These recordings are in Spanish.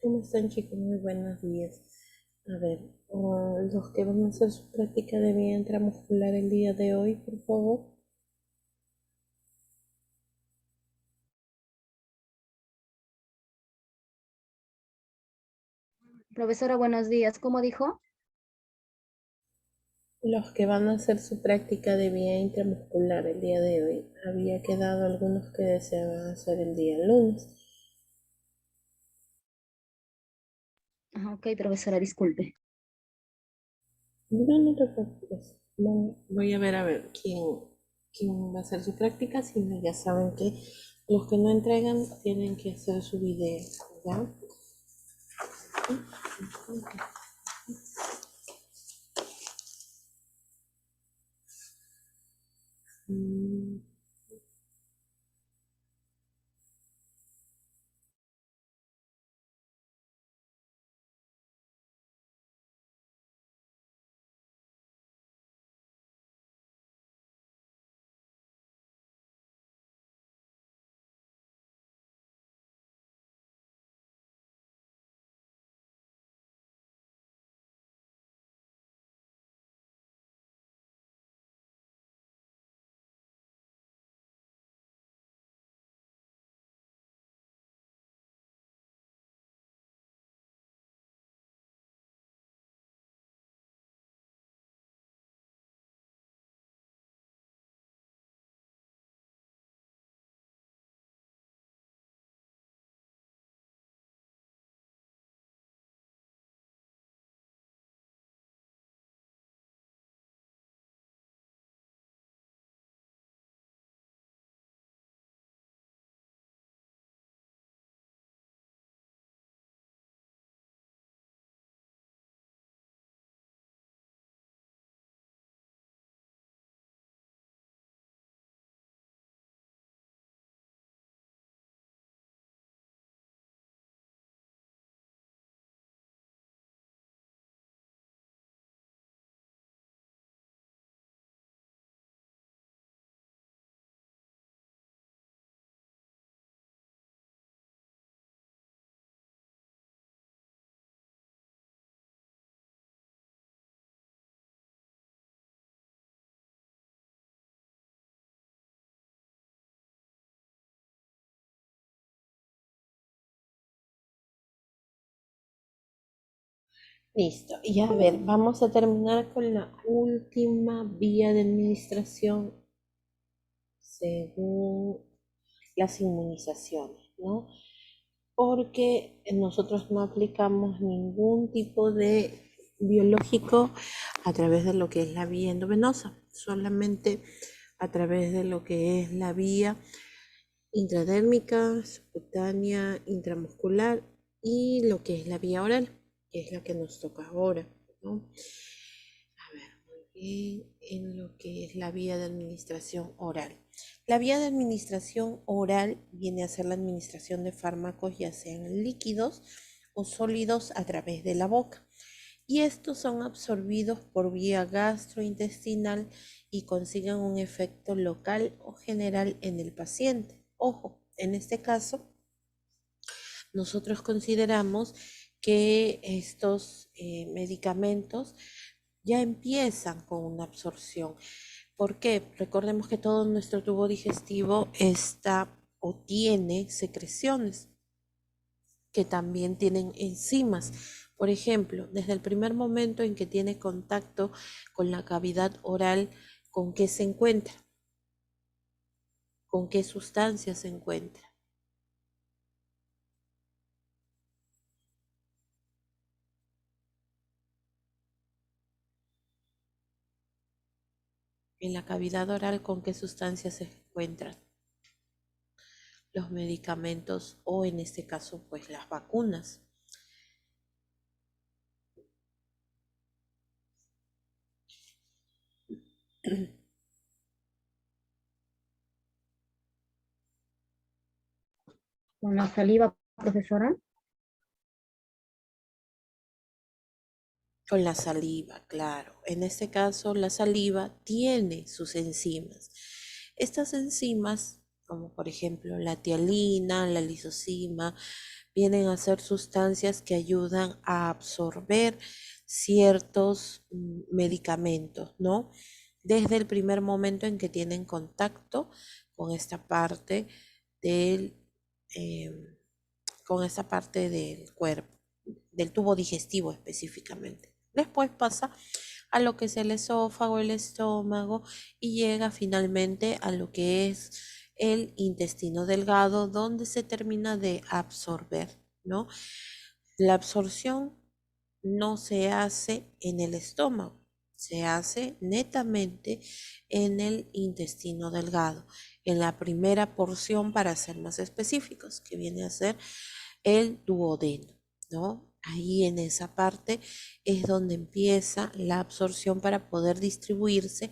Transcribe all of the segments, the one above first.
¿Cómo están, chicos? Muy buenos días. A ver, los que van a hacer su práctica de vía intramuscular el día de hoy, por favor. Profesora, buenos días. ¿Cómo dijo? Los que van a hacer su práctica de vía intramuscular el día de hoy. Había quedado algunos que deseaban hacer el día lunes. Ok, profesora, disculpe. No, no te preocupes. Voy a ver quién va a hacer su práctica. Si no, ya saben que los que no entregan tienen que hacer su video, ¿ya? Mm, Listo. Y a ver, vamos a terminar con la última vía de administración según las inmunizaciones, ¿no? Porque nosotros no aplicamos ningún tipo de biológico a través de lo que es la vía endovenosa, solamente a través de lo que es la vía intradérmica, subcutánea, intramuscular y lo que es la vía oral, que es la que nos toca ahora, ¿no? A ver, muy bien, en lo que es la vía de administración oral. La vía de administración oral viene a ser la administración de fármacos, ya sean líquidos o sólidos, a través de la boca. Y estos son absorbidos por vía gastrointestinal y consiguen un efecto local o general en el paciente. Ojo, en este caso, nosotros consideramos que estos medicamentos ya empiezan con una absorción. ¿Por qué? Recordemos que todo nuestro tubo digestivo está o tiene secreciones que también tienen enzimas. Por ejemplo, desde el primer momento en que tiene contacto con la cavidad oral, ¿con qué se encuentra? ¿Con qué sustancia se encuentra? En la cavidad oral, ¿con qué sustancias se encuentran? Los medicamentos o, en este caso, pues las vacunas. Con la saliva, profesora. Con la saliva, claro. En este caso, la saliva tiene sus enzimas. Estas enzimas, como por ejemplo la tialina, la lisozima, vienen a ser sustancias que ayudan a absorber ciertos medicamentos, ¿no? Desde el primer momento en que tienen contacto con esta parte del, eh, con esta parte del cuerpo, del tubo digestivo específicamente. Después pasa a lo que es el esófago, el estómago y llega finalmente a lo que es el intestino delgado, donde se termina de absorber, ¿no? La absorción no se hace en el estómago, se hace netamente en el intestino delgado, en la primera porción, para ser más específicos, que viene a ser el duodeno, ¿no? Ahí en esa parte es donde empieza la absorción para poder distribuirse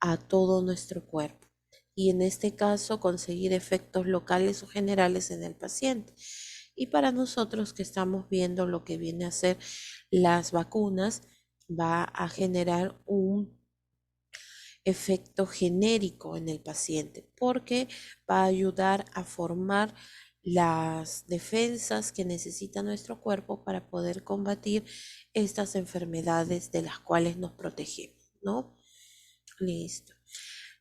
a todo nuestro cuerpo. Y en este caso conseguir efectos locales o generales en el paciente. Y para nosotros que estamos viendo lo que viene a ser las vacunas, va a generar un efecto genérico en el paciente, porque va a ayudar a formar las defensas que necesita nuestro cuerpo para poder combatir estas enfermedades de las cuales nos protegemos, ¿no? Listo.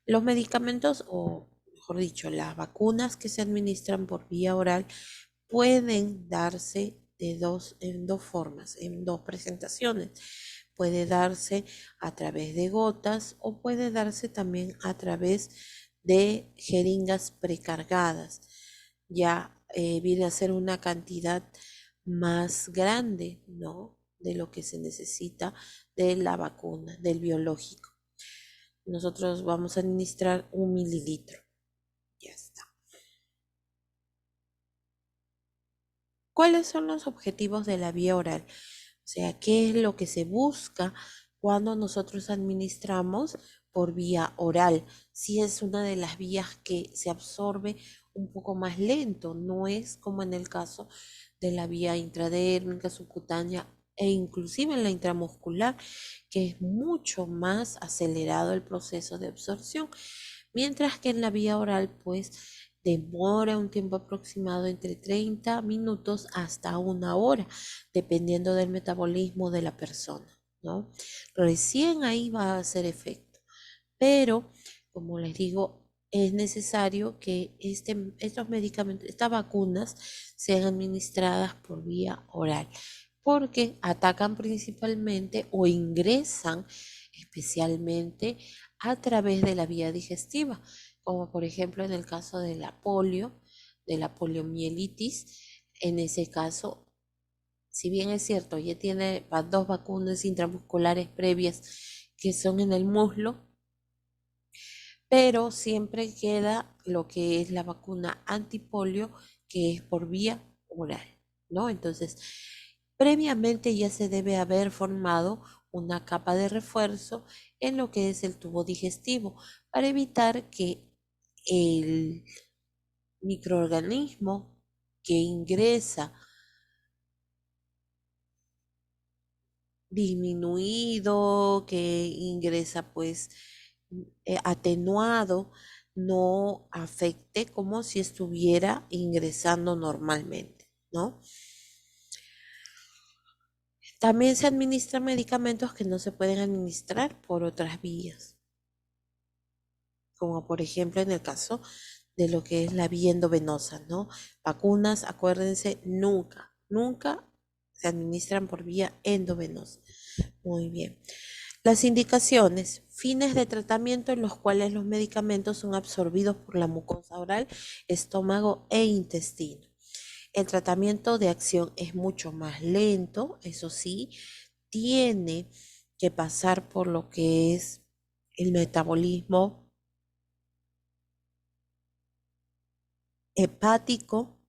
Los medicamentos, o mejor dicho, las vacunas que se administran por vía oral pueden darse en dos formas, en dos presentaciones. Puede darse a través de gotas o puede darse también a través de jeringas precargadas. Ya viene a ser una cantidad más grande, ¿no? De lo que se necesita de la vacuna, del biológico. Nosotros vamos a administrar 1 mililitro. Ya está. ¿Cuáles son los objetivos de la vía oral? O sea, ¿qué es lo que se busca cuando nosotros administramos por vía oral? Si es una de las vías que se absorbe un poco más lento, no es como en el caso de la vía intradérmica, subcutánea e inclusive en la intramuscular, que es mucho más acelerado el proceso de absorción, mientras que en la vía oral, pues demora un tiempo aproximado entre 30 minutos hasta 1 hora, dependiendo del metabolismo de la persona, ¿no? Recién ahí va a hacer efecto, pero como les digo, es necesario que estos medicamentos, estas vacunas, sean administradas por vía oral, porque atacan principalmente o ingresan especialmente a través de la vía digestiva, como por ejemplo en el caso de la polio, de la poliomielitis. En ese caso, si bien es cierto, ya tiene dos vacunas intramusculares previas que son en el muslo, pero siempre queda lo que es la vacuna antipolio, que es por vía oral, ¿no? Entonces, previamente ya se debe haber formado una capa de refuerzo en lo que es el tubo digestivo para evitar que el microorganismo que ingresa disminuido, que ingresa pues atenuado, no afecte como si estuviera ingresando normalmente, ¿no? También se administran medicamentos que no se pueden administrar por otras vías, como por ejemplo en el caso de lo que es la vía endovenosa, ¿no? Vacunas, acuérdense, nunca se administran por vía endovenosa. Muy bien. Las indicaciones, fines de tratamiento en los cuales los medicamentos son absorbidos por la mucosa oral, estómago e intestino. El tratamiento de acción es mucho más lento, eso sí, tiene que pasar por lo que es el metabolismo hepático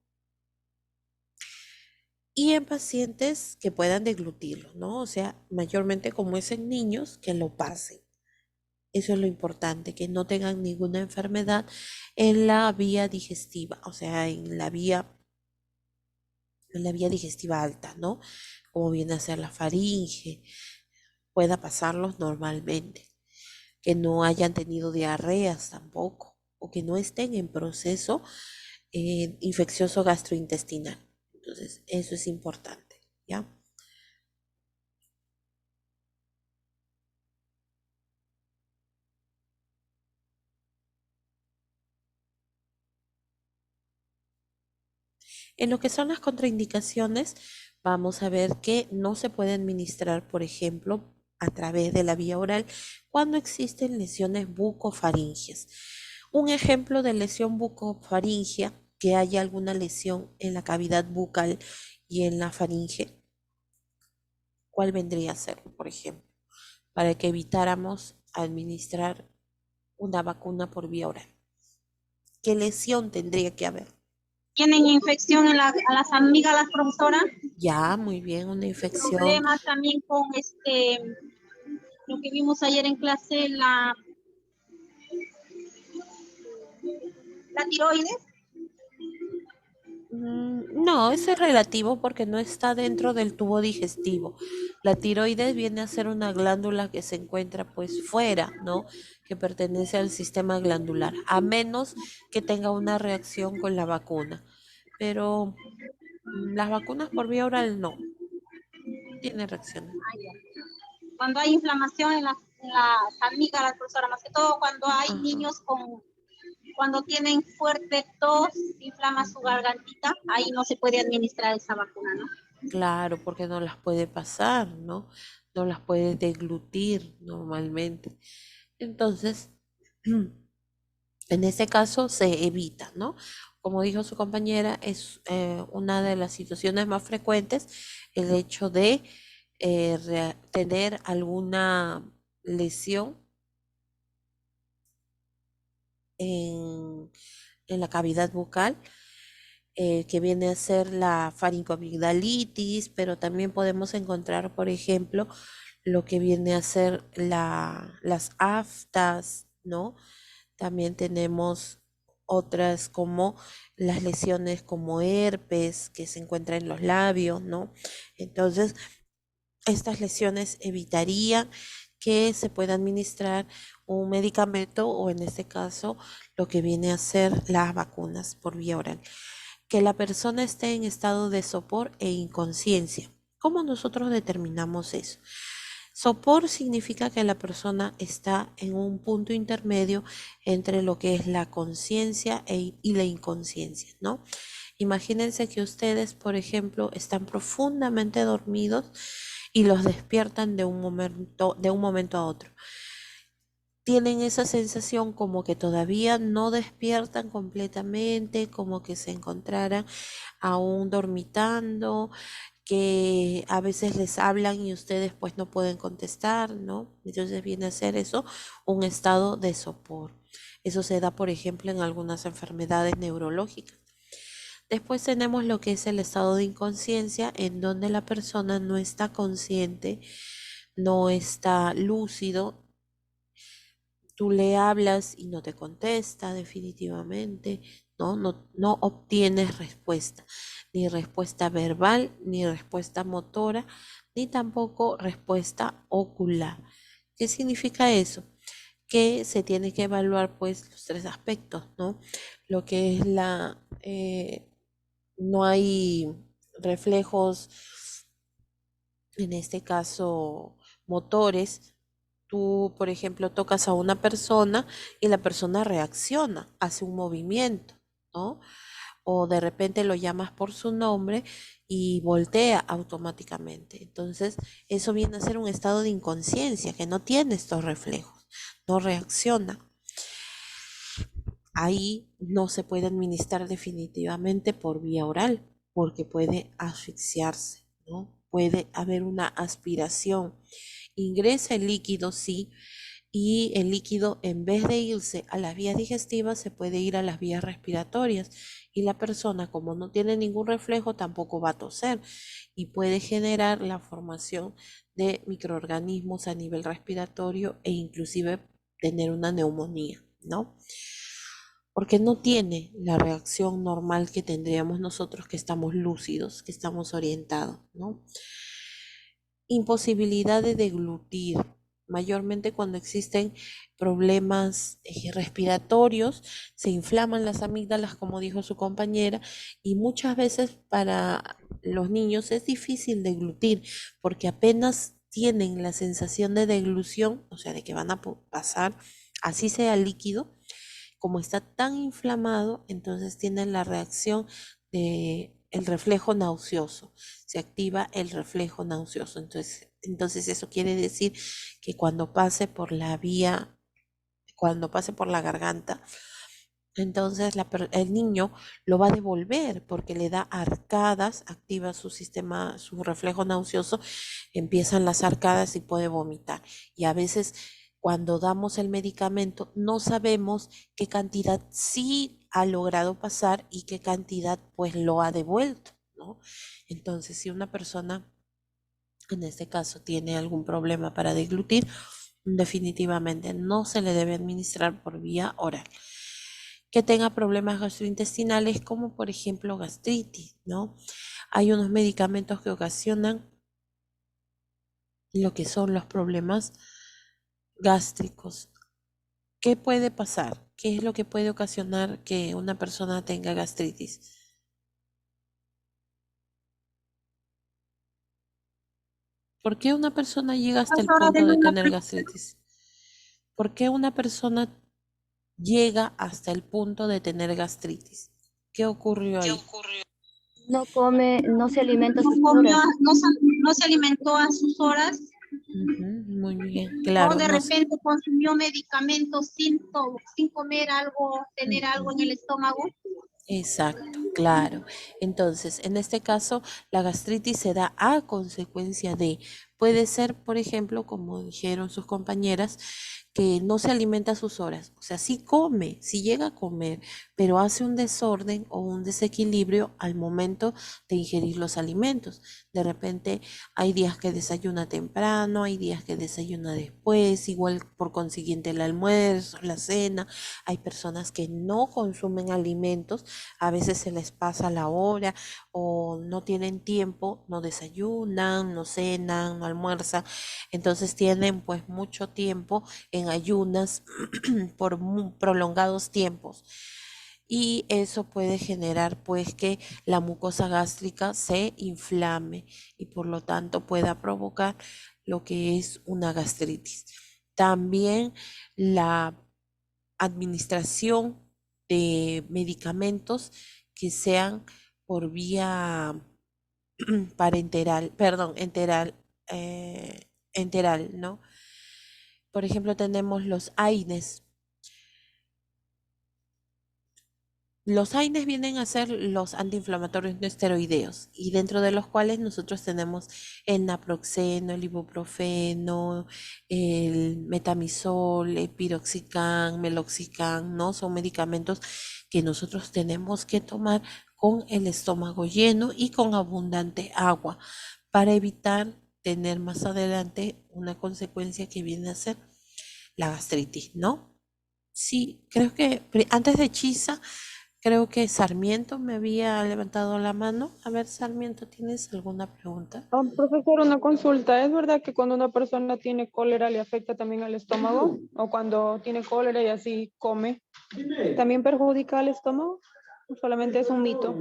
y en pacientes que puedan deglutirlo, ¿no? O sea, mayormente como es en niños, que lo pasen. Eso es lo importante, que no tengan ninguna enfermedad en la vía digestiva, o sea, en la vía digestiva alta, ¿no? Como viene a ser la faringe, pueda pasarlos normalmente, que no hayan tenido diarreas tampoco, o que no estén en proceso infeccioso gastrointestinal. Entonces, eso es importante, ¿ya? En lo que son las contraindicaciones, vamos a ver que no se puede administrar, por ejemplo, a través de la vía oral cuando existen lesiones bucofaringeas. Un ejemplo de lesión bucofaringea, que haya alguna lesión en la cavidad bucal y en la faringe, ¿cuál vendría a ser, por ejemplo, para que evitáramos administrar una vacuna por vía oral? ¿Qué lesión tendría que haber? Tienen infección en a las amígdalas, profesora. Ya, muy bien, una infección. Problemas también con lo que vimos ayer en clase, la tiroides. No, eso es relativo porque no está dentro del tubo digestivo. La tiroides viene a ser una glándula que se encuentra pues fuera, ¿no? Que pertenece al sistema glandular, a menos que tenga una reacción con la vacuna. Pero las vacunas por vía oral no tienen reacciones. Cuando hay inflamación en las amígdalas, profesora, más que todo cuando hay Ajá. niños cuando tienen fuerte tos, inflama su gargantita, ahí no se puede administrar esa vacuna, ¿no? Claro, porque no las puede pasar, ¿no? No las puede deglutir normalmente. Entonces, en ese caso se evita, ¿no? Como dijo su compañera, es una de las situaciones más frecuentes el hecho de tener alguna lesión en, en la cavidad bucal, que viene a ser la faringoamigdalitis, pero también podemos encontrar, por ejemplo, lo que viene a ser las aftas, ¿no? También tenemos otras como las lesiones como herpes que se encuentran en los labios, ¿no? Entonces, estas lesiones evitarían que se pueda administrar un medicamento o en este caso lo que viene a ser las vacunas por vía oral. Que la persona esté en estado de sopor e inconsciencia. ¿Cómo nosotros determinamos eso? Sopor significa que la persona está en un punto intermedio entre lo que es la conciencia y la inconsciencia, ¿no? Imagínense que ustedes, por ejemplo, están profundamente dormidos y los despiertan de un momento a otro. Tienen esa sensación como que todavía no despiertan completamente, como que se encontraran aún dormitando, que a veces les hablan y ustedes pues no pueden contestar, ¿no? Entonces viene a ser eso un estado de sopor. Eso se da, por ejemplo, en algunas enfermedades neurológicas. Después tenemos lo que es el estado de inconsciencia, en donde la persona no está consciente, no está lúcido. Tú le hablas y no te contesta definitivamente, ¿no? No obtienes respuesta, ni respuesta verbal, ni respuesta motora, ni tampoco respuesta ocular. ¿Qué significa eso? Que se tiene que evaluar pues los tres aspectos, ¿no? Lo que es no hay reflejos, en este caso motores. Tú, por ejemplo, tocas a una persona y la persona reacciona, hace un movimiento, ¿no? O de repente lo llamas por su nombre y voltea automáticamente. Entonces, eso viene a ser un estado de inconsciencia, que no tiene estos reflejos, no reacciona. Ahí no se puede administrar definitivamente por vía oral, porque puede asfixiarse, ¿no? Puede haber una aspiración. Ingresa el líquido, sí, y el líquido en vez de irse a las vías digestivas se puede ir a las vías respiratorias y la persona como no tiene ningún reflejo tampoco va a toser y puede generar la formación de microorganismos a nivel respiratorio e inclusive tener una neumonía, ¿no? Porque no tiene la reacción normal que tendríamos nosotros que estamos lúcidos, que estamos orientados, ¿no? Imposibilidad de deglutir, mayormente cuando existen problemas respiratorios, se inflaman las amígdalas, como dijo su compañera, y muchas veces para los niños es difícil deglutir porque apenas tienen la sensación de deglución, o sea, de que van a pasar, así sea líquido, como está tan inflamado, entonces tienen la reacción de el reflejo nauseoso. Se activa el reflejo nauseoso. Entonces eso quiere decir que cuando pase por la vía, cuando pase por la garganta, entonces el niño lo va a devolver porque le da arcadas, activa su sistema, su reflejo nauseoso, empiezan las arcadas y puede vomitar. Y a veces cuando damos el medicamento no sabemos qué cantidad sí ha logrado pasar y qué cantidad pues lo ha devuelto, ¿no? Entonces, si una persona en este caso tiene algún problema para deglutir, definitivamente no se le debe administrar por vía oral. Que tenga problemas gastrointestinales como por ejemplo gastritis, ¿no? Hay unos medicamentos que ocasionan lo que son los problemas gástricos. ¿Qué puede pasar? ¿Qué es lo que puede ocasionar que una persona tenga gastritis? ¿Por qué una persona llega hasta el Profesora, punto de tengo una tener gastritis? ¿Por qué una persona llega hasta el punto de tener gastritis? ¿Qué ocurrió ahí? No come, no se alimenta a no sus comió, horas. no se alimentó a sus horas Muy bien, o claro, de no. repente consumió medicamentos sin comer algo, tener algo en el estómago. Exacto, claro. Entonces, en este caso, la gastritis se da a consecuencia de, puede ser, por ejemplo, como dijeron sus compañeras, que no se alimenta a sus horas. O sea, sí come, sí llega a comer, pero hace un desorden o un desequilibrio al momento de ingerir los alimentos. De repente, hay días que desayuna temprano, hay días que desayuna después, igual por consiguiente el almuerzo, la cena. Hay personas que no consumen alimentos, a veces se les pasa la hora o no tienen tiempo, no desayunan, no cenan, no almuerzan, entonces tienen pues mucho tiempo en ayunas por prolongados tiempos. Y eso puede generar pues que la mucosa gástrica se inflame y por lo tanto pueda provocar lo que es una gastritis. También la administración de medicamentos que sean por vía parenteral, perdón, enteral, ¿no? Por ejemplo, tenemos los AINES. Los AINES vienen a ser los antiinflamatorios no esteroideos y dentro de los cuales nosotros tenemos el naproxeno, el ibuprofeno, el metamizol, el piroxicam, meloxicam, ¿no? Son medicamentos que nosotros tenemos que tomar con el estómago lleno y con abundante agua para evitar tener más adelante una consecuencia que viene a ser la gastritis, ¿no? Sí, creo que antes de Chisa, creo que Sarmiento me había levantado la mano. A ver, Sarmiento, ¿tienes alguna pregunta? Profesor, una consulta. ¿Es verdad que cuando una persona tiene cólera le afecta también al estómago? ¿O cuando tiene cólera y así come, también perjudica al estómago? ¿O solamente es un mito?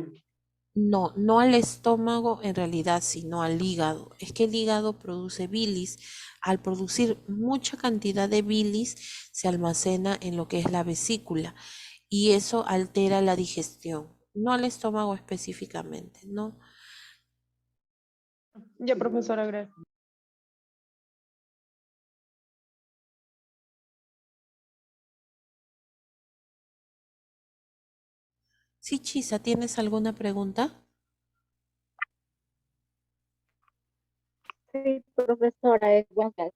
No, no al estómago en realidad, sino al hígado. Es que el hígado produce bilis. Al producir mucha cantidad de bilis, se almacena en lo que es la vesícula y eso altera la digestión. No al estómago específicamente, ¿no? Ya, profesora, gracias. Sí, Chisa, ¿tienes alguna pregunta? Sí, profesora, gracias.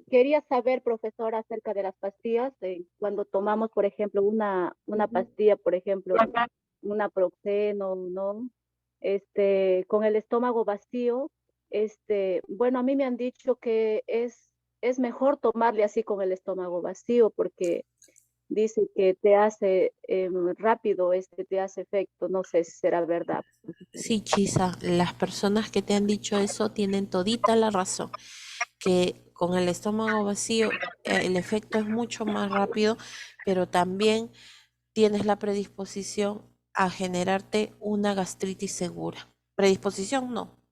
Quería saber, profesora, acerca de las pastillas, cuando tomamos, por ejemplo, una pastilla, por ejemplo, un naproxeno, ¿no? Con el estómago vacío, bueno, a mí me han dicho que es mejor tomarle así con el estómago vacío porque dice que te hace rápido, te hace efecto, no sé si será verdad. Sí, Chisa, las personas que te han dicho eso tienen todita la razón, que con el estómago vacío el efecto es mucho más rápido, pero también tienes la predisposición a generarte una gastritis segura. Predisposición no,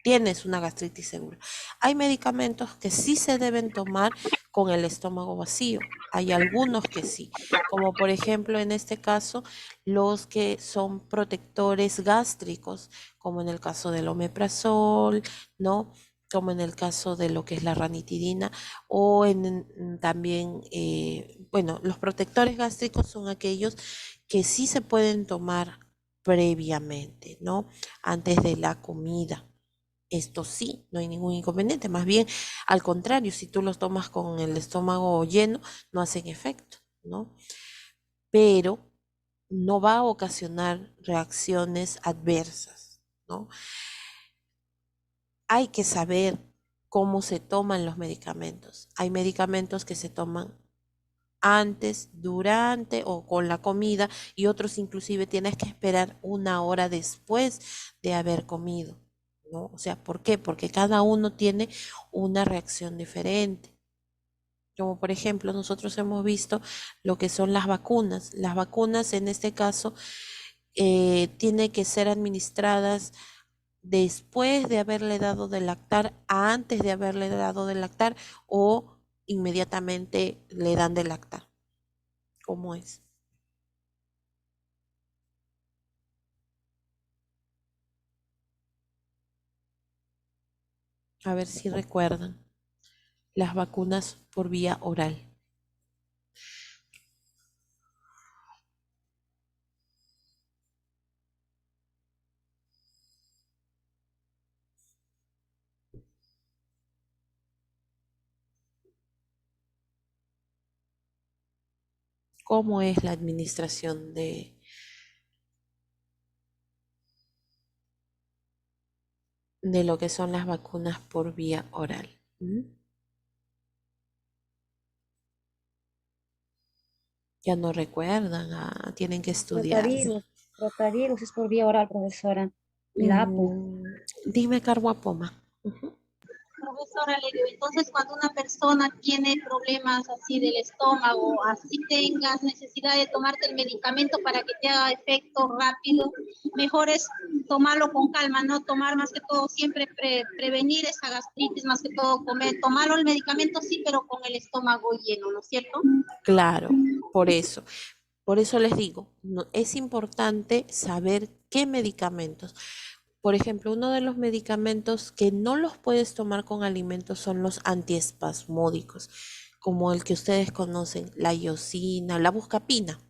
tienes una gastritis segura. Hay medicamentos que sí se deben tomar con el estómago vacío. Hay algunos que sí, como por ejemplo en este caso los que son protectores gástricos, como en el caso del omeprazol, ¿no? Como en el caso de lo que es la ranitidina o también, bueno, los protectores gástricos son aquellos que sí se pueden tomar previamente, ¿no? Antes de la comida. Esto sí, no hay ningún inconveniente. Más bien, al contrario, si tú los tomas con el estómago lleno, no hacen efecto, ¿no? Pero no va a ocasionar reacciones adversas, ¿no? Hay que saber cómo se toman los medicamentos. Hay medicamentos que se toman antes, durante o con la comida y otros inclusive tienes que esperar 1 hora después de haber comido, ¿no? O sea, ¿por qué? Porque cada uno tiene una reacción diferente. Como por ejemplo, nosotros hemos visto lo que son las vacunas. Las vacunas en este caso tienen que ser administradas después de haberle dado de lactar, antes de haberle dado de lactar o inmediatamente le dan de lactar. ¿Cómo es? A ver si recuerdan. Las vacunas por vía oral. ¿Cómo es la administración de lo que son las vacunas por vía oral? ¿Mm? Ya no recuerdan, tienen que estudiarlo. Rotavirus es por vía oral, profesora. Y la APO. Dime, Carguapoma. Profesora, le digo, entonces cuando una persona tiene problemas así del estómago, así tengas necesidad de tomarte el medicamento para que te haga efecto rápido, mejor es tomarlo con calma, no tomar más que todo, siempre prevenir esa gastritis, más que todo tomarlo el medicamento sí, pero con el estómago lleno, ¿no es cierto? Claro, por eso. Por eso les digo, es importante saber qué medicamentos. Por ejemplo, uno de los medicamentos que no los puedes tomar con alimentos son los antiespasmódicos, como el que ustedes conocen, la iosina, la buscapina.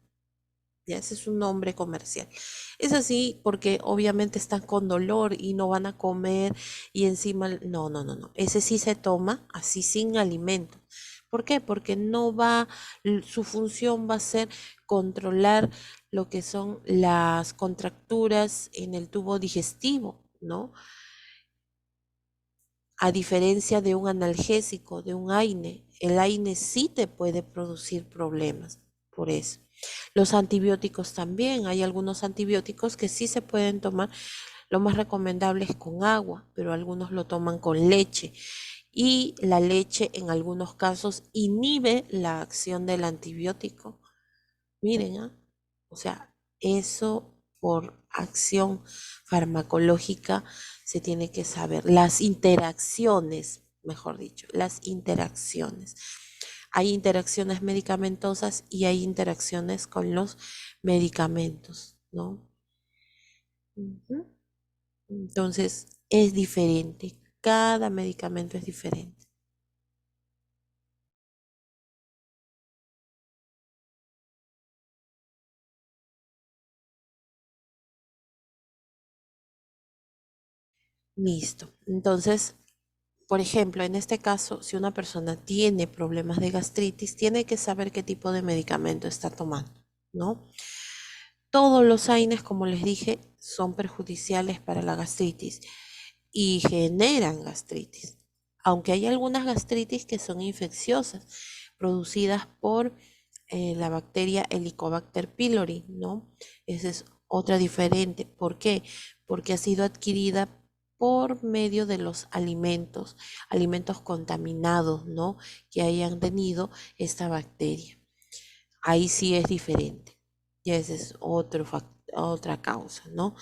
Ya ese es un nombre comercial. Es así porque obviamente están con dolor y no van a comer y encima, no, no, no, no. Ese sí se toma así sin alimento. ¿Por qué? Porque no va, su función va a ser controlar lo que son las contracturas en el tubo digestivo, ¿no? A diferencia de un analgésico, de un AINE, el AINE sí te puede producir problemas por eso. Los antibióticos también, hay algunos antibióticos que sí se pueden tomar, lo más recomendable es con agua, pero algunos lo toman con leche. Y la leche en algunos casos inhibe la acción del antibiótico. Miren, o sea, eso por acción farmacológica se tiene que saber. Las interacciones, mejor dicho, las interacciones. Hay interacciones medicamentosas y hay interacciones con los medicamentos, ¿no? Ujú. Entonces, es diferente. Cada medicamento es diferente. Listo. Entonces, por ejemplo, en este caso, si una persona tiene problemas de gastritis, tiene que saber qué tipo de medicamento está tomando, ¿no? Todos los AINES, como les dije, son perjudiciales para la gastritis y generan gastritis, aunque hay algunas gastritis que son infecciosas, producidas por la bacteria Helicobacter pylori, ¿no? Esa es otra diferente. ¿Por qué? Porque ha sido adquirida por medio de los alimentos, alimentos contaminados, ¿no? Que hayan tenido esta bacteria. Ahí sí es diferente. Y ese es otro factor. otra causa, ¿no?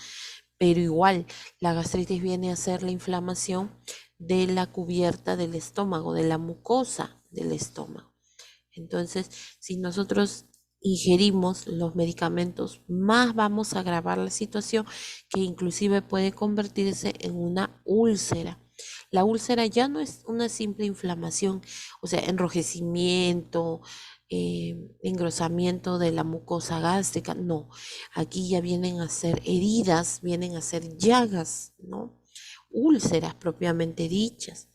Pero igual, la gastritis viene a ser la inflamación de la cubierta del estómago, de la mucosa del estómago. Entonces, si nosotros ingerimos los medicamentos, más vamos a agravar la situación, que inclusive puede convertirse en una úlcera. La úlcera ya no es una simple inflamación, o sea, enrojecimiento, engrosamiento de la mucosa gástrica, no. Aquí ya vienen a ser heridas, vienen a ser llagas, ¿no? Úlceras propiamente dichas.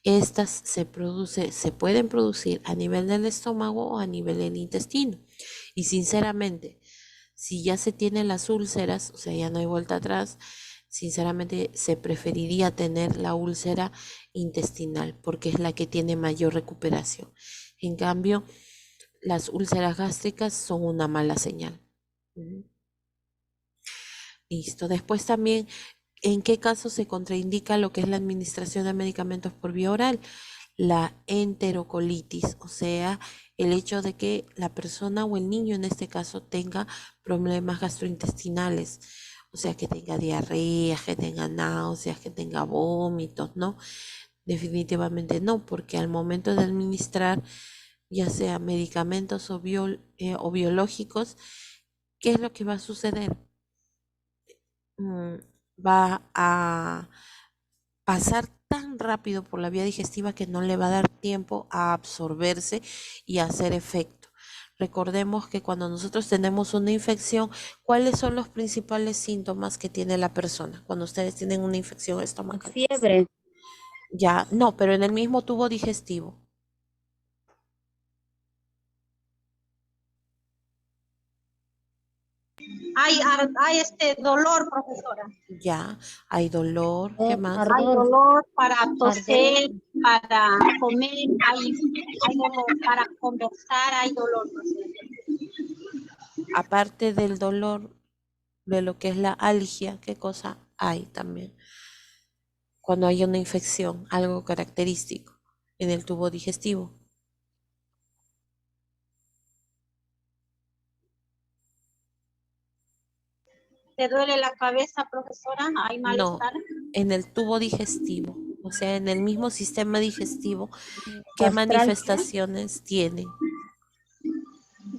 Estas se pueden producir a nivel del estómago o a nivel del intestino. Y sinceramente, si ya se tienen las úlceras, o sea, ya no hay vuelta atrás, sinceramente se preferiría tener la úlcera intestinal porque es la que tiene mayor recuperación. En cambio, las úlceras gástricas son una mala señal. Listo. Después también, ¿en qué caso se contraindica lo que es la administración de medicamentos por vía oral? La enterocolitis, o sea, el hecho de que la persona o el niño en este caso tenga problemas gastrointestinales, o sea, que tenga diarrea, que tenga náuseas, que tenga vómitos, ¿no? Definitivamente no, porque al momento de administrar, ya sea medicamentos o biológicos, ¿qué es lo que va a suceder? Va a pasar tan rápido por la vía digestiva que no le va a dar tiempo a absorberse y a hacer efecto. Recordemos que cuando nosotros tenemos una infección, ¿cuáles son los principales síntomas que tiene la persona cuando ustedes tienen una infección estomacal? Fiebre. Ya, no, pero en el mismo tubo digestivo. Hay este dolor, profesora. Ya, hay dolor, ¿qué más? Hay Ardor. dolor para toser, Ardor. para comer, hay dolor para conversar, hay dolor, profesora. Aparte del dolor, de lo que es la algia, ¿qué cosa hay también? Cuando hay una infección, algo característico en el tubo digestivo. ¿Te duele la cabeza, profesora? ¿Hay No, malestar? en el tubo digestivo, o sea, en el mismo sistema digestivo, ¿qué Gastralgia. manifestaciones tiene?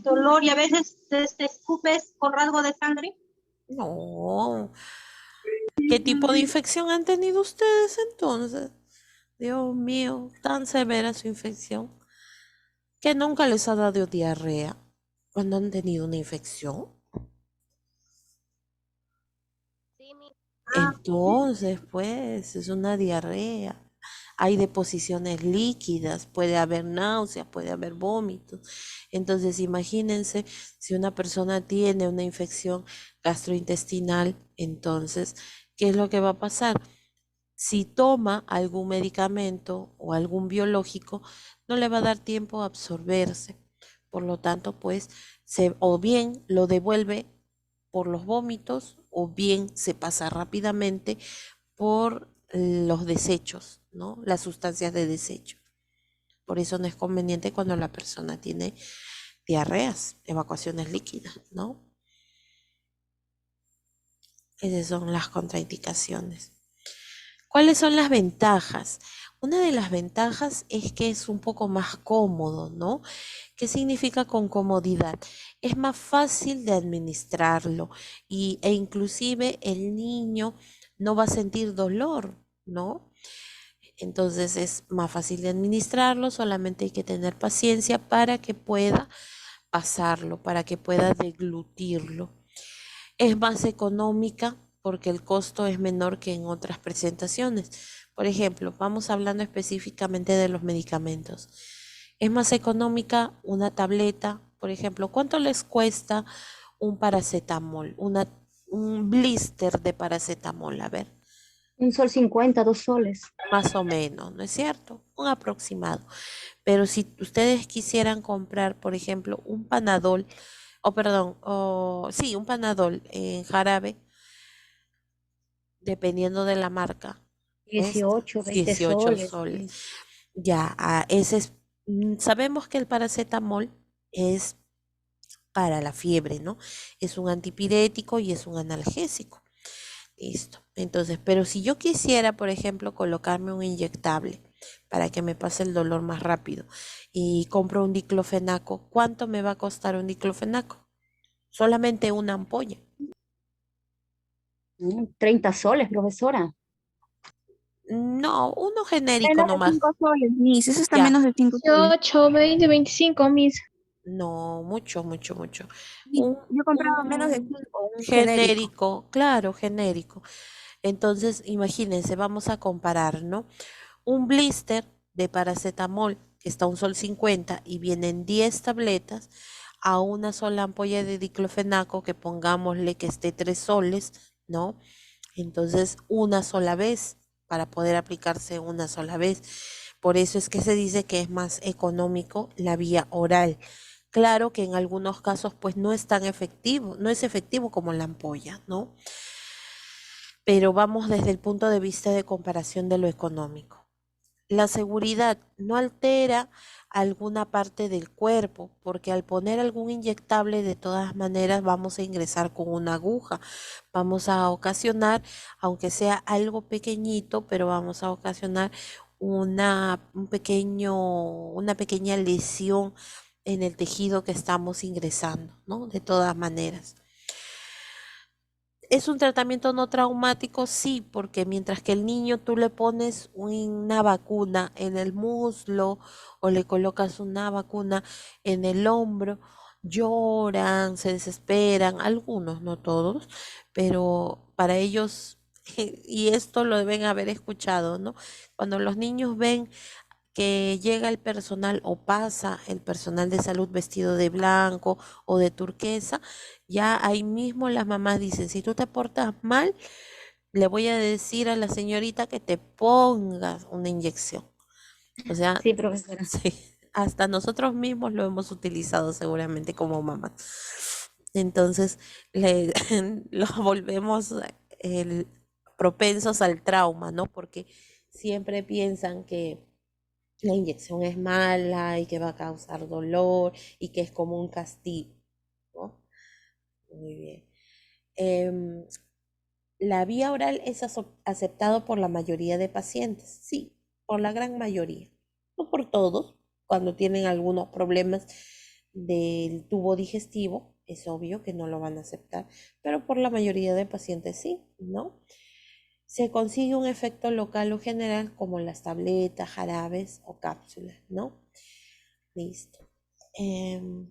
Dolor y a veces te escupes con rasgo de sangre. No. ¿Qué tipo de infección han tenido ustedes entonces? Dios mío, tan severa su infección que nunca les ha dado diarrea cuando han tenido una infección. Entonces, pues, es una diarrea. Hay deposiciones líquidas, puede haber náuseas, puede haber vómitos. Entonces, imagínense si una persona tiene una infección gastrointestinal, entonces, ¿qué es lo que va a pasar? Si toma algún medicamento o algún biológico, no le va a dar tiempo a absorberse. Por lo tanto, pues, o bien lo devuelve por los vómitos o bien se pasa rápidamente por los desechos, ¿no? Las sustancias de desecho. Por eso no es conveniente cuando la persona tiene diarreas, evacuaciones líquidas, ¿no? Esas son las contraindicaciones. ¿Cuáles son las ventajas? Una de las ventajas es que es un poco más cómodo, ¿no? ¿Qué significa con comodidad? Es más fácil de administrarlo e inclusive el niño no va a sentir dolor, ¿no? Entonces es más fácil de administrarlo, solamente hay que tener paciencia para que pueda pasarlo, para que pueda deglutirlo. Es más económica porque el costo es menor que en otras presentaciones. Por ejemplo, vamos hablando específicamente de los medicamentos. Es más económica una tableta, por ejemplo, ¿cuánto les cuesta un paracetamol, un blister de paracetamol? A ver, $1.50, $2. más o menos, ¿no es cierto? Un aproximado. Pero si ustedes quisieran comprar, por ejemplo, un Panadol, o perdón, sí, un Panadol en jarabe, dependiendo de la marca, cuesta 18, 20 18 soles. soles. Ya, sabemos que el paracetamol es para la fiebre, ¿no? Es un antipirético y es un analgésico. Listo. Entonces, pero si yo quisiera, por ejemplo, colocarme un inyectable para que me pase el dolor más rápido y compro un diclofenaco, ¿cuánto me va a costar un diclofenaco? Solamente una ampolla. 30 soles, profesora. No, uno genérico Menos de nomás. 5 soles, Miss. Eso está Ya. menos de 5 soles. 18, 20, 25, mis. No, mucho, mucho, mucho. Sí, Un, yo compraba menos de un 5, un genérico. genérico, claro, genérico. Entonces, imagínense, vamos a comparar, ¿no? Un blister de paracetamol que está a un sol 50 y vienen 10 tabletas a una sola ampolla de diclofenaco que pongámosle que esté 3 soles, ¿no? Entonces, una sola vez para poder aplicarse una sola vez. Por eso es que se dice que es más económico la vía oral. Claro que en algunos casos pues no es tan efectivo, no es efectivo como la ampolla, ¿no? Pero vamos desde el punto de vista de comparación de lo económico. La seguridad no altera alguna parte del cuerpo, porque al poner algún inyectable de todas maneras vamos a ingresar con una aguja, vamos a ocasionar, aunque sea algo pequeñito, pero vamos a ocasionar una pequeña lesión en el tejido que estamos ingresando, ¿no? De todas maneras. ¿Es un tratamiento no traumático? Sí, porque mientras que el niño tú le pones una vacuna en el muslo o le colocas una vacuna en el hombro, lloran, se desesperan, algunos, no todos, pero para ellos, y esto lo deben haber escuchado, ¿no? Cuando los niños ven que llega el personal o pasa el personal de salud vestido de blanco o de turquesa, ya ahí mismo las mamás dicen, si tú te portas mal, le voy a decir a la señorita que te pongas una inyección. O sea, Sí, profesora. sí, hasta nosotros mismos lo hemos utilizado seguramente como mamás. Entonces, los volvemos el, propensos al trauma, ¿no? Porque siempre piensan que la inyección es mala y que va a causar dolor y que es como un castigo, ¿no? Muy bien. Em, la vía oral es aceptado por la mayoría de pacientes, sí, por la gran mayoría, no por todos, cuando tienen algunos problemas del tubo digestivo, es obvio que no lo van a aceptar, pero por la mayoría de pacientes sí, ¿no? Se consigue un efecto local o general como las tabletas, jarabes o cápsulas, ¿no? Listo. Em,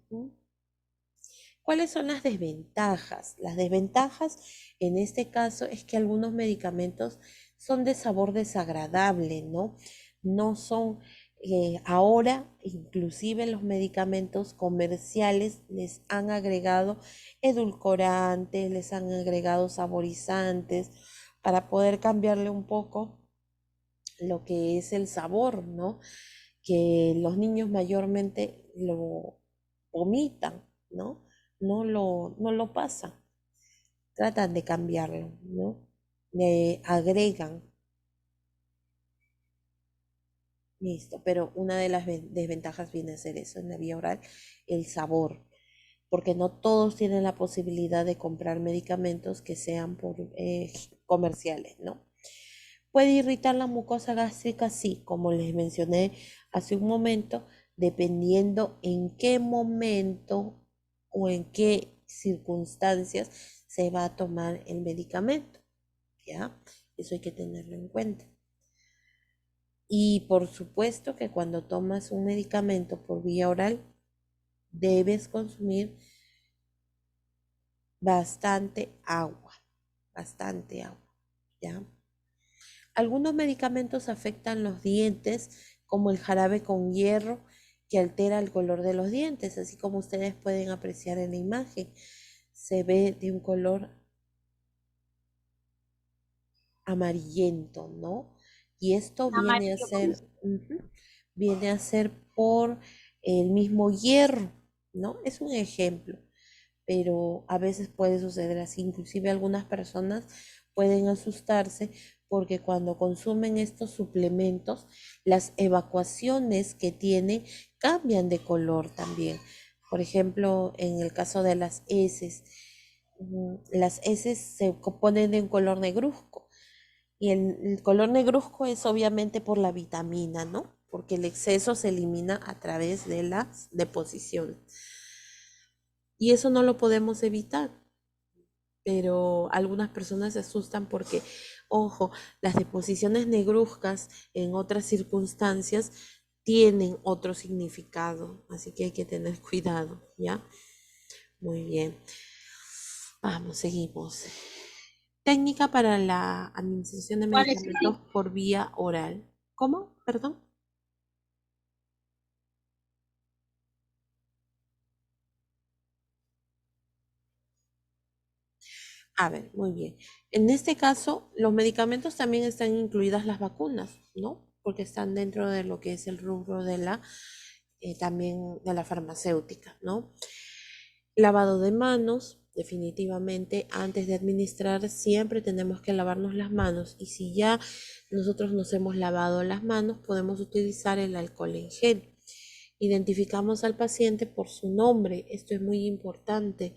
¿Cuáles son las desventajas? Las desventajas en este caso es que algunos medicamentos son de sabor desagradable, ¿no? No son, ahora inclusive los medicamentos comerciales les han agregado edulcorantes, les han agregado saborizantes para poder cambiarle un poco lo que es el sabor, ¿no? Que los niños mayormente lo vomitan, ¿no? No lo pasan, tratan de cambiarlo, ¿no? Le agregan, listo, pero una de las desventajas viene a ser eso en la vía oral, el sabor, porque no todos tienen la posibilidad de comprar medicamentos que sean comerciales, ¿no? Puede irritar la mucosa gástrica, sí, como les mencioné hace un momento, dependiendo en qué momento o en qué circunstancias se va a tomar el medicamento, ¿ya? Eso hay que tenerlo en cuenta. Y por supuesto que cuando tomas un medicamento por vía oral, debes consumir bastante agua, ¿ya? Algunos medicamentos afectan los dientes, como el jarabe con hierro, que altera el color de los dientes, así como ustedes pueden apreciar en la imagen. Se ve de un color amarillento, ¿no? Y esto viene a Amarillo. ser, viene a ser por el mismo hierro, ¿no? Es un ejemplo, pero a veces puede suceder así. Inclusive algunas personas pueden asustarse porque cuando consumen estos suplementos, las evacuaciones que tienen cambian de color también, Por ejemplo, en el caso de las heces, las heces se componen de un color negruzco. Y el color negruzco es obviamente por la vitamina, ¿no? Porque el exceso se elimina a través de las deposiciones. Y eso no lo podemos evitar, pero algunas personas se asustan porque, ojo, las deposiciones negruzcas en otras circunstancias tienen otro significado, así que hay que tener cuidado, ¿ya? Muy bien. Vamos, seguimos. Técnica para la administración de ¿Cuál es? medicamentos por vía oral. ¿Cómo? Perdón. A ver, muy bien. En este caso, los medicamentos también están incluidas las vacunas, ¿no? Porque están dentro de lo que es el rubro de la, también de la farmacéutica, ¿no? Lavado de manos, definitivamente, antes de administrar siempre tenemos que lavarnos las manos y si ya nosotros nos hemos lavado las manos, podemos utilizar el alcohol en gel. Identificamos al paciente por su nombre, esto es muy importante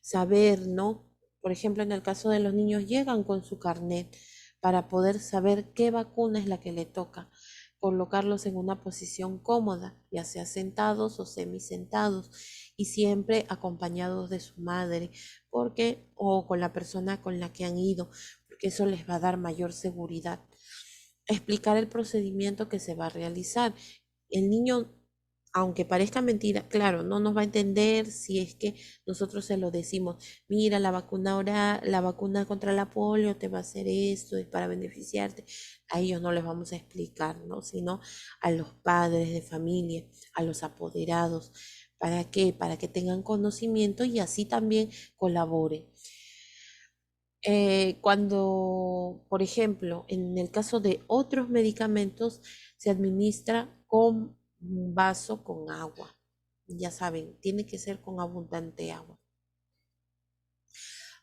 saber, ¿no? Por ejemplo, en el caso de los niños llegan con su carnet para poder saber qué vacuna es la que le toca, colocarlos en una posición cómoda, ya sea sentados o semisentados, y siempre acompañados de su madre, porque o con la persona con la que han ido, porque eso les va a dar mayor seguridad. Explicar el procedimiento que se va a realizar. El niño, aunque parezca mentira, claro, no nos va a entender si es que nosotros se lo decimos, mira, la vacuna oral, la vacuna contra la polio te va a hacer esto, es para beneficiarte. A ellos no les vamos a explicar, ¿no? Sino a los padres de familia, a los apoderados. ¿Para qué? Para que tengan conocimiento y así también colaboren. Cuando, por ejemplo, en el caso de otros medicamentos, se administra con un vaso con agua. Ya saben, tiene que ser con abundante agua.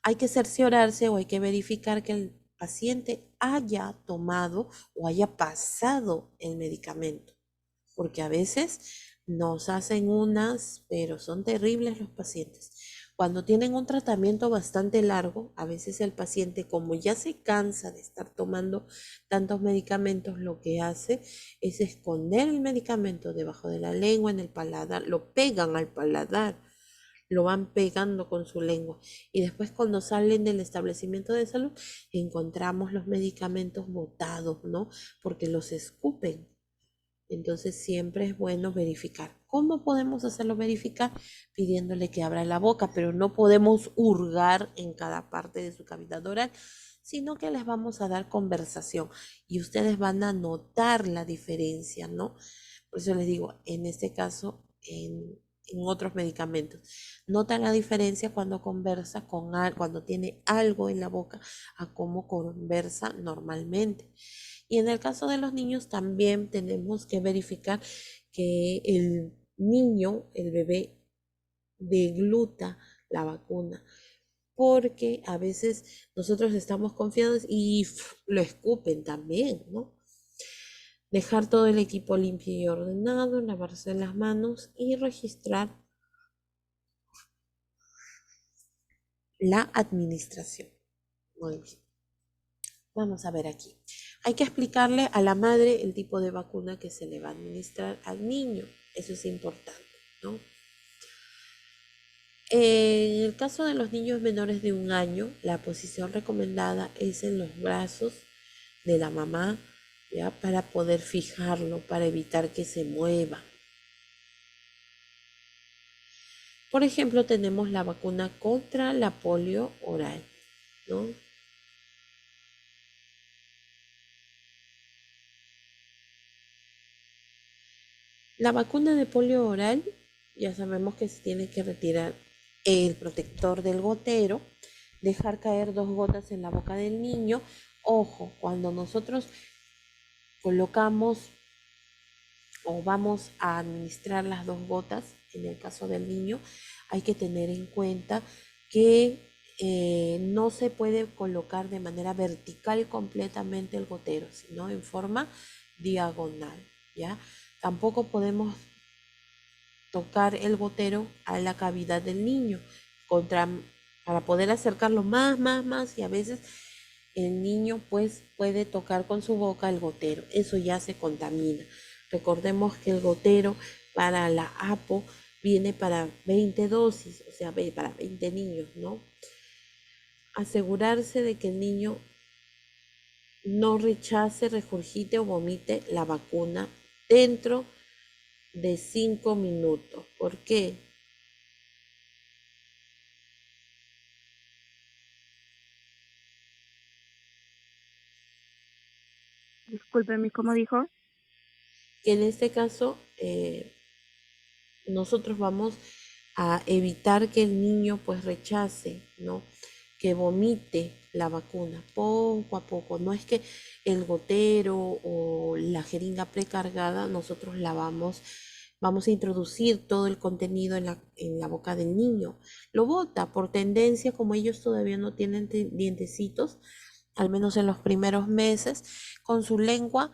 Hay que cerciorarse o hay que verificar que el paciente haya tomado o haya pasado el medicamento, porque a veces nos hacen unas, pero son terribles los pacientes. Cuando tienen un tratamiento bastante largo, a veces el paciente, como ya se cansa de estar tomando tantos medicamentos, lo que hace es esconder el medicamento debajo de la lengua, en el paladar, lo pegan al paladar, lo van pegando con su lengua. Y después cuando salen del establecimiento de salud, encontramos los medicamentos botados, ¿no? Porque los escupen. Entonces siempre es bueno verificar. ¿Cómo podemos hacerlo verificar? Pidiéndole que abra la boca, pero no podemos hurgar en cada parte de su cavidad oral, sino que les vamos a dar conversación y ustedes van a notar la diferencia, ¿no? Por eso les digo, en este caso, en otros medicamentos, notan la diferencia cuando conversa con cuando tiene algo en la boca a cómo conversa normalmente. Y en el caso de los niños también tenemos que verificar que el niño, el bebé, degluta la vacuna, porque a veces nosotros estamos confiados y lo escupen también, ¿no? Dejar todo el equipo limpio y ordenado, lavarse las manos y registrar la administración. Muy bien. Vamos a ver aquí. Hay que explicarle a la madre el tipo de vacuna que se le va a administrar al niño. Eso es importante, ¿no? En el caso de los niños menores de 1 año, la posición recomendada es en los brazos de la mamá, ¿ya? Para poder fijarlo, para evitar que se mueva. Por ejemplo, tenemos la vacuna contra la polio oral, ¿no? La vacuna de polio oral, ya sabemos que se tiene que retirar el protector del gotero, dejar caer 2 gotas en la boca del niño. Ojo, cuando nosotros colocamos o vamos a administrar las 2 gotas, en el caso del niño, hay que tener en cuenta que no se puede colocar de manera vertical completamente el gotero, sino en forma diagonal, ¿ya? Tampoco podemos tocar el gotero a la cavidad del niño para poder acercarlo más y a veces el niño pues puede tocar con su boca el gotero. Eso ya se contamina. Recordemos que el gotero para la APO viene para 20 dosis, o sea, para 20 niños, ¿no? Asegurarse de que el niño no rechace, regurgite o vomite la vacuna dentro de 5 minutos. ¿Por qué? Discúlpeme, ¿cómo dijo? Que en este caso nosotros vamos a evitar que el niño pues rechace, ¿no? Que vomite la vacuna poco a poco. No es que el gotero o la jeringa precargada nosotros vamos a introducir todo el contenido en la boca del niño. Lo bota por tendencia, como ellos todavía no tienen dientecitos, al menos en los primeros meses, con su lengua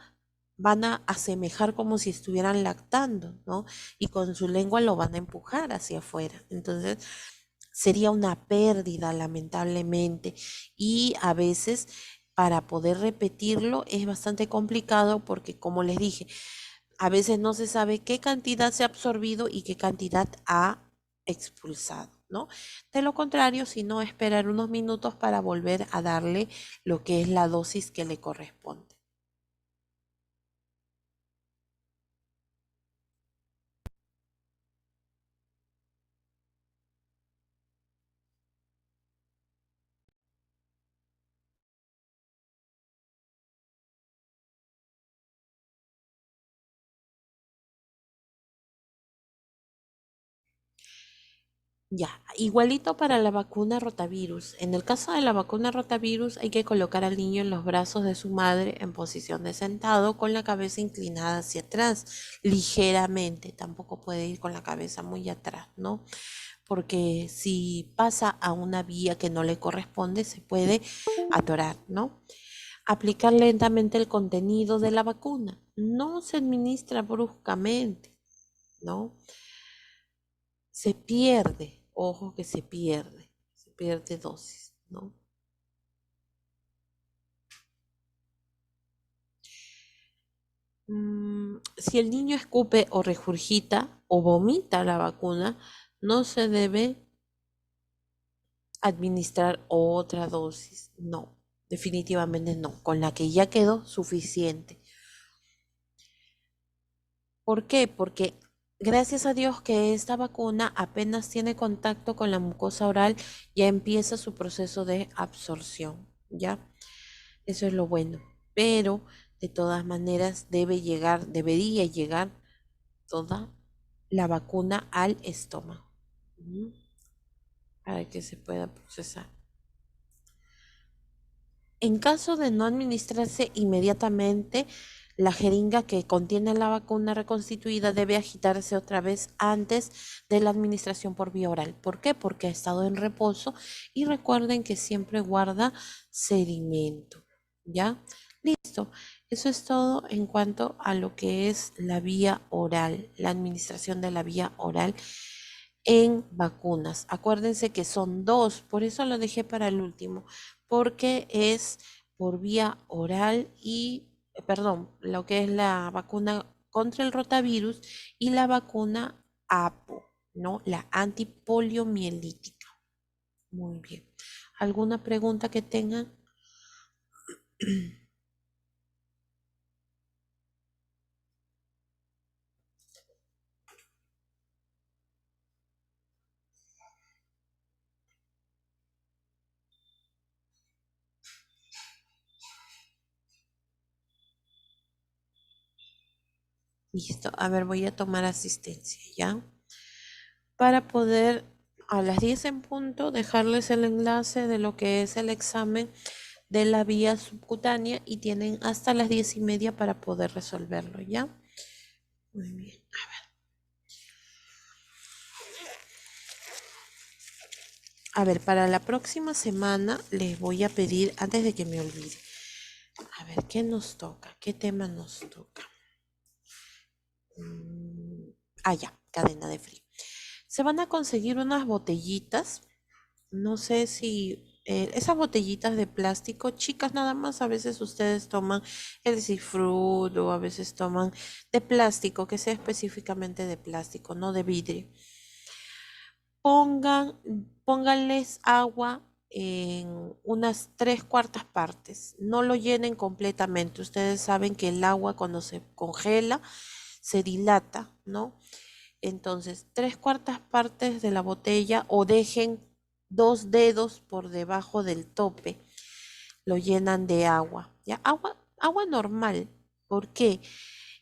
van a asemejar como si estuvieran lactando, ¿no? Y con su lengua lo van a empujar hacia afuera. Entonces, sería una pérdida, lamentablemente. Y a veces, para poder repetirlo, es bastante complicado porque, como les dije, a veces no se sabe qué cantidad se ha absorbido y qué cantidad ha expulsado, ¿no? De lo contrario, si no, esperar unos minutos para volver a darle lo que es la dosis que le corresponde. Ya, igualito para la vacuna rotavirus. En el caso de la vacuna rotavirus hay que colocar al niño en los brazos de su madre en posición de sentado con la cabeza inclinada hacia atrás, ligeramente. Tampoco puede ir con la cabeza muy atrás, ¿no? Porque si pasa a una vía que no le corresponde, se puede atorar, ¿no? Aplicar lentamente el contenido de la vacuna. No se administra bruscamente, ¿no? Se pierde, ojo que se pierde dosis, ¿no? Si el niño escupe o regurgita o vomita la vacuna, no se debe administrar otra dosis, no, definitivamente no, con la que ya quedó suficiente. ¿Por qué? Porque gracias a Dios que esta vacuna apenas tiene contacto con la mucosa oral, ya empieza su proceso de absorción, ¿ya? Eso es lo bueno. Pero de todas maneras debería llegar toda la vacuna al estómago, ¿m? Para que se pueda procesar. En caso de no administrarse inmediatamente, la jeringa que contiene la vacuna reconstituida debe agitarse otra vez antes de la administración por vía oral. ¿Por qué? Porque ha estado en reposo y recuerden que siempre guarda sedimento. ¿Ya? Listo. Eso es todo en cuanto a lo que es la vía oral, la administración de la vía oral en vacunas. Acuérdense que son dos, por eso lo dejé para el último, porque es por vía oral y, perdón, lo que es la vacuna contra el rotavirus y la vacuna APO, ¿no? La antipoliomielítica. Muy bien. ¿Alguna pregunta que tengan? Listo. A ver, voy a tomar asistencia, ¿ya? Para poder a las 10 en punto dejarles el enlace de lo que es el examen de la vía subcutánea y tienen hasta las 10:30 para poder resolverlo, ¿ya? Muy bien. A ver, para la próxima semana les voy a pedir, antes de que me olvide, a ver, ¿qué nos toca? ¿Qué tema nos toca? ya, cadena de frío. Se van a conseguir unas botellitas, no sé si esas botellitas de plástico, chicas nada más, a veces ustedes toman el Cifrut o a veces toman de plástico, que sea específicamente de plástico, no de vidrio. Pónganles agua en unas 3/4 partes. No lo llenen completamente. Ustedes saben que el agua cuando se congela se dilata, ¿no? Entonces, 3/4 partes de la botella o dejen 2 dedos por debajo del tope. Lo llenan de agua, ¿ya? Agua normal. ¿Por qué?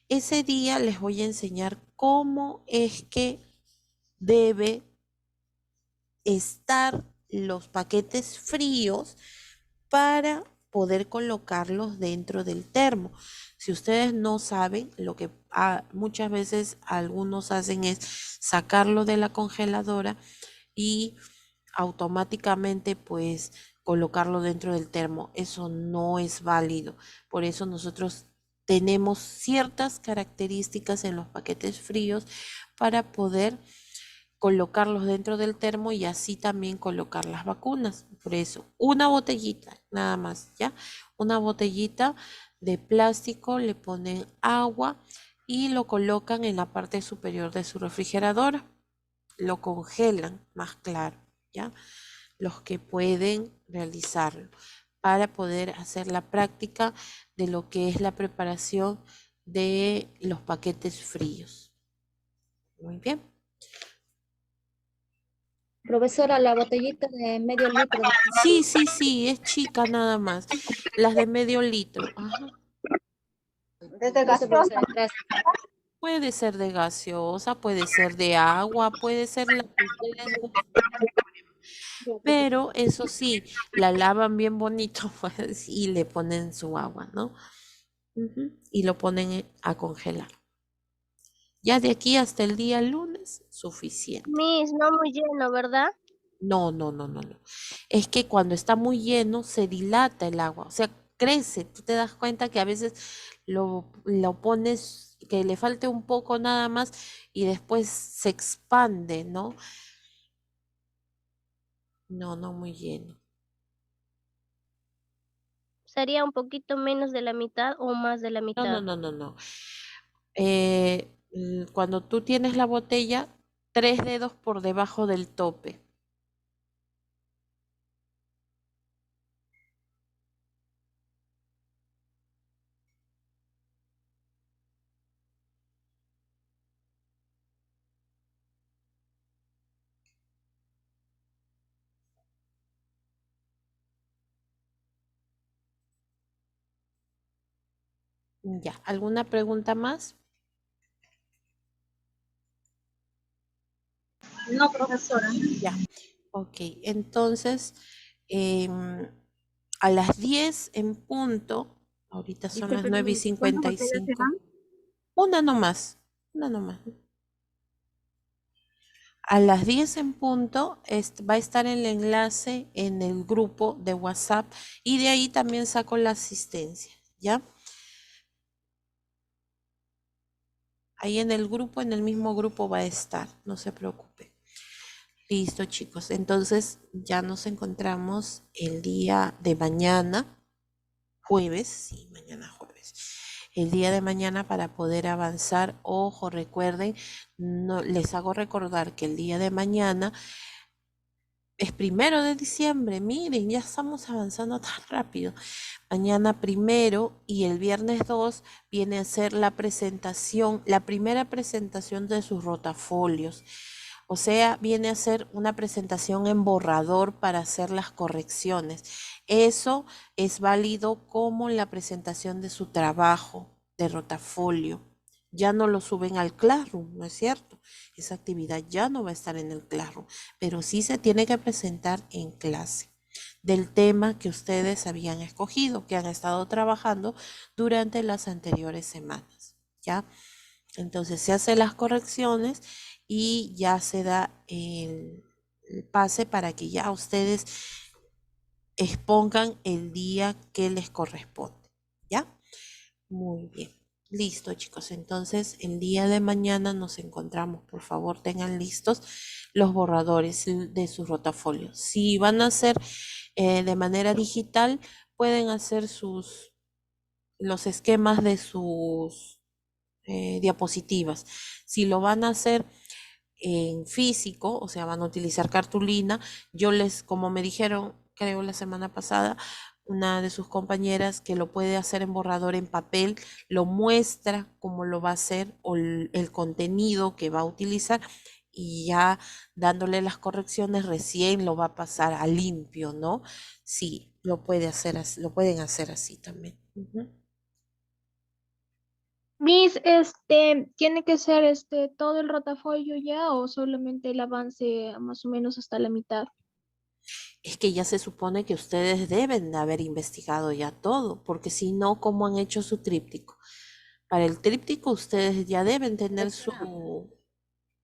Ese día les voy a enseñar cómo es que debe estar los paquetes fríos para poder colocarlos dentro del termo. Si ustedes no saben, lo que muchas veces algunos hacen es sacarlo de la congeladora y automáticamente pues colocarlo dentro del termo. Eso no es válido. Por eso nosotros tenemos ciertas características en los paquetes fríos para poder colocarlos dentro del termo y así también colocar las vacunas. Por eso, una botellita, nada más, ¿ya? Una botellita de plástico, le ponen agua y lo colocan en la parte superior de su refrigeradora. Lo congelan, más claro, ¿ya? Los que pueden realizarlo para poder hacer la práctica de lo que es la preparación de los paquetes fríos. Muy bien. Profesora, la botellita de medio litro. Sí, es chica nada más. Las de medio litro. Ajá. Desde Listo, profesora, gracias. Puede ser de gaseosa, puede ser de agua, puede ser la que ustedes gusten. Pero eso sí, la lavan bien bonito pues, y le ponen su agua, ¿no? Y lo ponen a congelar. Ya de aquí hasta el día lunes, suficiente. Miss, no muy lleno, ¿verdad? No. Es que cuando está muy lleno se dilata el agua, o sea, crece. Tú te das cuenta que a veces lo pones, que le falte un poco nada más y después se expande, ¿no? No muy lleno. ¿Sería un poquito menos de la mitad o más de la mitad? No. Cuando tú tienes la botella, 3 dedos por debajo del tope. Ya, ¿alguna pregunta más? No, profesora. Ya, ok. Entonces, em, a las 10 en punto, ahorita son las 9 y Discúlpeme, ¿cuántas cincuenta y botellas cinco. serán? Una nomás, una nomás. A las 10 en punto va a estar el enlace en el grupo de WhatsApp y de ahí también saco la asistencia, ¿ya? Ahí en el grupo, en el mismo grupo va a estar, no se preocupe. Listo, chicos. Entonces ya nos encontramos el día de mañana, jueves, sí, mañana jueves. El día de mañana para poder avanzar. Ojo, recuerden, no, les hago recordar que el día de mañana es 1 de diciembre. Miren, ya estamos avanzando tan rápido. Mañana 1 y el viernes 2 viene a ser la presentación, la primera presentación de sus rotafolios. O sea, viene a ser una presentación en borrador para hacer las correcciones. Eso es válido como la presentación de su trabajo de rotafolio. Ya no lo suben al Classroom, ¿no es cierto? Esa actividad ya no va a estar en el Classroom, pero sí se tiene que presentar en clase del tema que ustedes habían escogido, que han estado trabajando durante las anteriores semanas, ¿ya? Entonces se hacen las correcciones y ya se da el pase para que ya ustedes expongan el día que les corresponde, ¿ya? Muy bien. Listo, chicos. Entonces, el día de mañana nos encontramos. Por favor, tengan listos los borradores de sus rotafolios. Si van a hacer de manera digital, pueden hacer los esquemas de sus diapositivas. Si lo van a hacer en físico, o sea, van a utilizar cartulina, como me dijeron, creo la semana pasada, una de sus compañeras que lo puede hacer en borrador en papel, lo muestra cómo lo va a hacer o el contenido que va a utilizar y ya dándole las correcciones recién lo va a pasar a limpio, ¿no? Sí, lo pueden hacer así también. Ujú. Miss, ¿tiene que ser todo el rotafolio ya o solamente el avance más o menos hasta la mitad? Es que ya se supone que ustedes deben de haber investigado ya todo, porque si no, ¿cómo han hecho su tríptico? Para el tríptico ustedes ya deben tener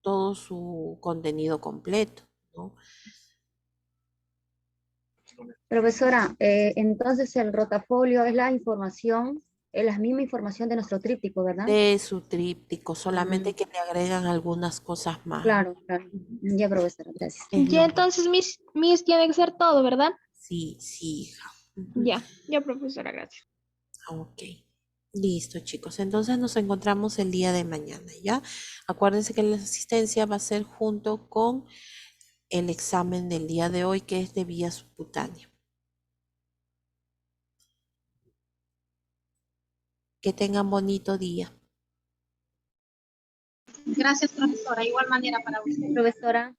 todo su contenido completo, ¿no? Profesora, entonces el rotafolio es la información, es la misma información de nuestro tríptico, ¿verdad? De su tríptico, solamente Mm, que le agregan algunas cosas más. claro, claro. Ujú. Ya, profesora, gracias. Es Ya, lo entonces, Miss tiene que ser todo, ¿verdad? Sí, sí, hija. Ujú. Ya, profesora, gracias. Ok. Listo, chicos. Entonces nos encontramos el día de mañana, ¿ya? Acuérdense que la asistencia va a ser junto con el examen del día de hoy, que es de vía subcutánea. Que tengan bonito día. Gracias, profesora. Igual manera para usted. Profesora.